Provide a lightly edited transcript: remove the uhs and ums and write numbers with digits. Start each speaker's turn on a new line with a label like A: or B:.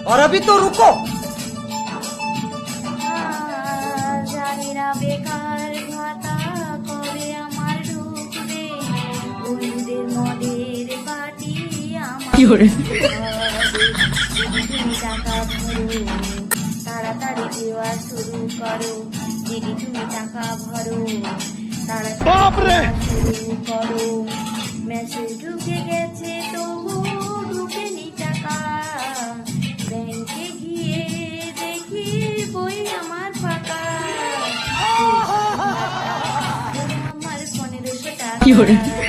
A: और अभी तो रुको।
B: জানি না বেকার ভাতা কবে আমার ঢুকবে, বন্ধুদের মদের বাটি আমার তুমি টাকা ভরো, তাড়াতাড়ি দেওয়া শুরু করো, দিদি তুমি টাকা ভরো, তাড়াতাড়ি শুরু করো, মেসেজ ঢুকে গেছে তবু ঢুকেনি টাকা, ব্যাংকে গিয়ে দেখি বই আমার ফাঁকা, আমার 1500 টাকা